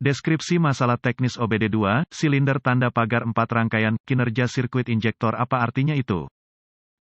Deskripsi masalah teknis OBD2, silinder tanda pagar 4 rangkaian, kinerja sirkuit injektor apa artinya itu?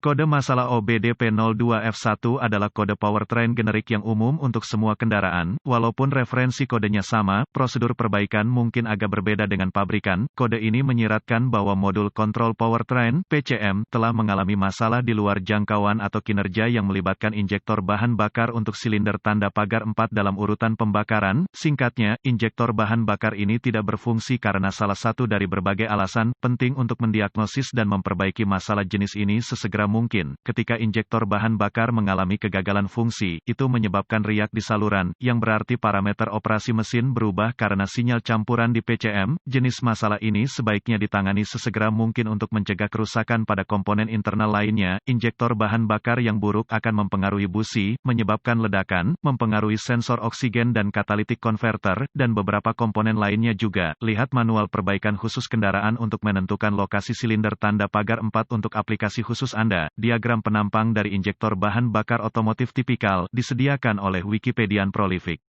Kode masalah OBD-P02F1 adalah kode powertrain generik yang umum untuk semua kendaraan, walaupun referensi kodenya sama, prosedur perbaikan mungkin agak berbeda dengan pabrikan. Kode ini menyiratkan bahwa modul kontrol powertrain, PCM, telah mengalami masalah di luar jangkauan atau kinerja yang melibatkan injektor bahan bakar untuk silinder tanda pagar 4 dalam urutan pembakaran. Singkatnya, injektor bahan bakar ini tidak berfungsi karena salah satu dari berbagai alasan. Penting untuk mendiagnosis dan memperbaiki masalah jenis ini sesegera mungkin. Ketika injektor bahan bakar mengalami kegagalan fungsi, itu menyebabkan riak di saluran, yang berarti parameter operasi mesin berubah karena sinyal campuran di PCM. Jenis masalah ini sebaiknya ditangani sesegera mungkin untuk mencegah kerusakan pada komponen internal lainnya. Injektor bahan bakar yang buruk akan mempengaruhi busi, menyebabkan ledakan, mempengaruhi sensor oksigen dan catalytic converter, dan beberapa komponen lainnya juga. Lihat manual perbaikan khusus kendaraan untuk menentukan lokasi silinder tanda pagar 4 untuk aplikasi khusus Anda. Diagram penampang dari injektor bahan bakar otomotif tipikal, disediakan oleh Wikipedian Prolific.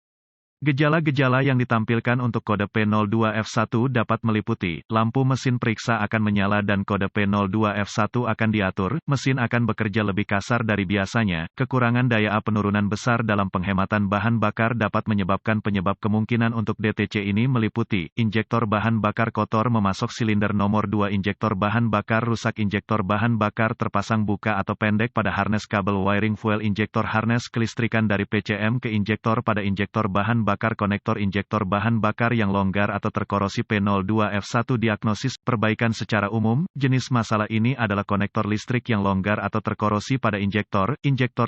Gejala-gejala yang ditampilkan untuk kode P02F1 dapat meliputi, lampu mesin periksa akan menyala dan kode P02F1 akan diatur, mesin akan bekerja lebih kasar dari biasanya, kekurangan daya penurunan besar dalam penghematan bahan bakar dapat menyebabkan penyebab kemungkinan untuk DTC ini meliputi, injektor bahan bakar kotor memasok silinder nomor 2 injektor bahan bakar rusak injektor bahan bakar terpasang buka atau pendek pada harness kabel wiring fuel injektor harness kelistrikan dari PCM ke injektor pada injektor bahan bakar konektor injektor bahan bakar yang longgar atau terkorosi P02F1 diagnosis, perbaikan secara umum, jenis masalah ini adalah konektor listrik yang longgar atau terkorosi pada injektor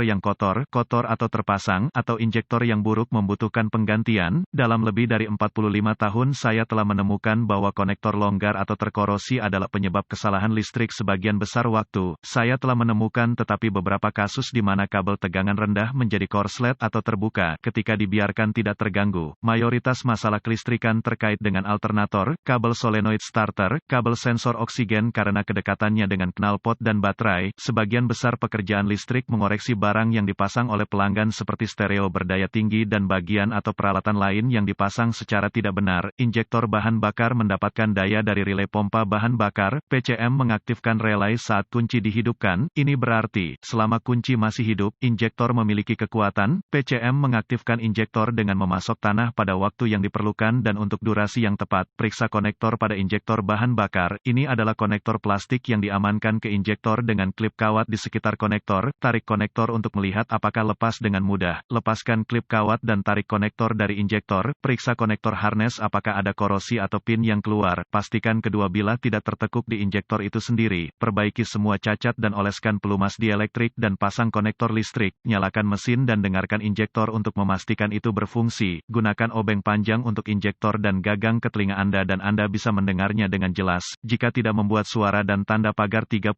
yang kotor atau terpasang, atau injektor yang buruk membutuhkan penggantian. Dalam lebih dari 45 tahun saya telah menemukan bahwa konektor longgar atau terkorosi adalah penyebab kesalahan listrik sebagian besar waktu. Saya telah menemukan tetapi beberapa kasus di mana kabel tegangan rendah menjadi korslet atau terbuka ketika dibiarkan tidak terganggu. Mayoritas masalah kelistrikan terkait dengan alternator, kabel solenoid starter, kabel sensor oksigen karena kedekatannya dengan knalpot dan baterai. Sebagian besar pekerjaan listrik mengoreksi barang yang dipasang oleh pelanggan seperti stereo berdaya tinggi dan bagian atau peralatan lain yang dipasang secara tidak benar. Injektor bahan bakar mendapatkan daya dari relay pompa bahan bakar. PCM mengaktifkan relay saat kunci dihidupkan. Ini berarti, selama kunci masih hidup, injektor memiliki kekuatan. PCM mengaktifkan injektor dengan memasok tanah pada waktu yang diperlukan dan untuk durasi yang tepat. Periksa konektor pada injektor bahan bakar. Ini adalah konektor plastik yang diamankan ke injektor dengan klip kawat di sekitar konektor. Tarik konektor untuk melihat apakah lepas dengan mudah. Lepaskan klip kawat dan tarik konektor dari injektor. Periksa konektor harness apakah ada korosi atau pin yang keluar. Pastikan kedua bilah tidak tertekuk di injektor itu sendiri. Perbaiki semua cacat dan oleskan pelumas dielektrik dan pasang konektor listrik. Nyalakan mesin dan dengarkan injektor untuk memastikan itu berfungsi. Gunakan obeng panjang untuk injektor dan gagang ke telinga Anda dan Anda bisa mendengarnya dengan jelas. Jika tidak membuat suara dan tanda pagar 39,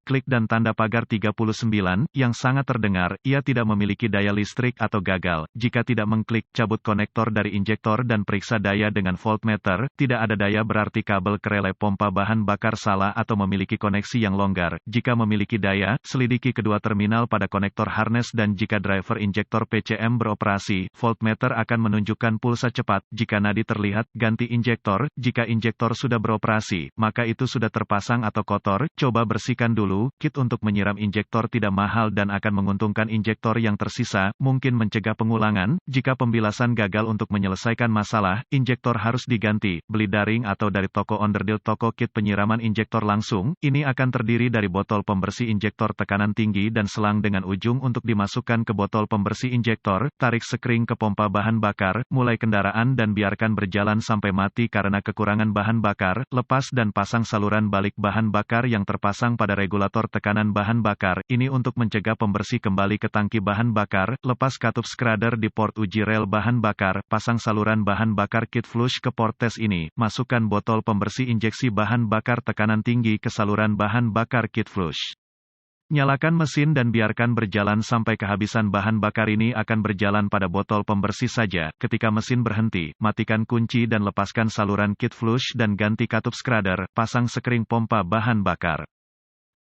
klik dan tanda pagar 39, yang sangat terdengar, ia tidak memiliki daya listrik atau gagal. Jika tidak mengklik, cabut konektor dari injektor dan periksa daya dengan voltmeter. Tidak ada daya berarti kabel ke relay pompa bahan bakar salah atau memiliki koneksi yang longgar. Jika memiliki daya, selidiki kedua terminal pada konektor harness dan jika driver injektor PCM beroperasi, voltmeter akan menunjukkan pulsa cepat. Jika nadi terlihat, ganti injektor. Jika injektor sudah beroperasi, maka itu sudah terpasang atau kotor. Coba bersihkan dulu. Kit untuk menyiram injektor tidak mahal dan akan menguntungkan injektor yang tersisa, mungkin mencegah pengulangan. Jika pembilasan gagal untuk menyelesaikan masalah, injektor harus diganti. Beli daring atau dari toko onderdil toko kit penyiraman injektor langsung. Ini akan terdiri dari botol pembersih injektor tekanan tinggi dan selang dengan ujung untuk dimasukkan ke botol pembersih injektor. Tarik sekring ke pompa bahan bakar, mulai kendaraan dan biarkan berjalan sampai mati karena kekurangan bahan bakar. Lepas dan pasang saluran balik bahan bakar yang terpasang pada regulator tekanan bahan bakar. Ini untuk mencegah pembersih kembali ke tangki bahan bakar. Lepas katup skradder di port uji rel bahan bakar. Pasang saluran bahan bakar kit flush ke port tes ini. Masukkan botol pembersih injeksi bahan bakar tekanan tinggi ke saluran bahan bakar kit flush. Nyalakan mesin dan biarkan berjalan sampai kehabisan bahan bakar. Ini akan berjalan pada botol pembersih saja. Ketika mesin berhenti, matikan kunci dan lepaskan saluran kit flush dan ganti katup skradder. Pasang sekring pompa bahan bakar.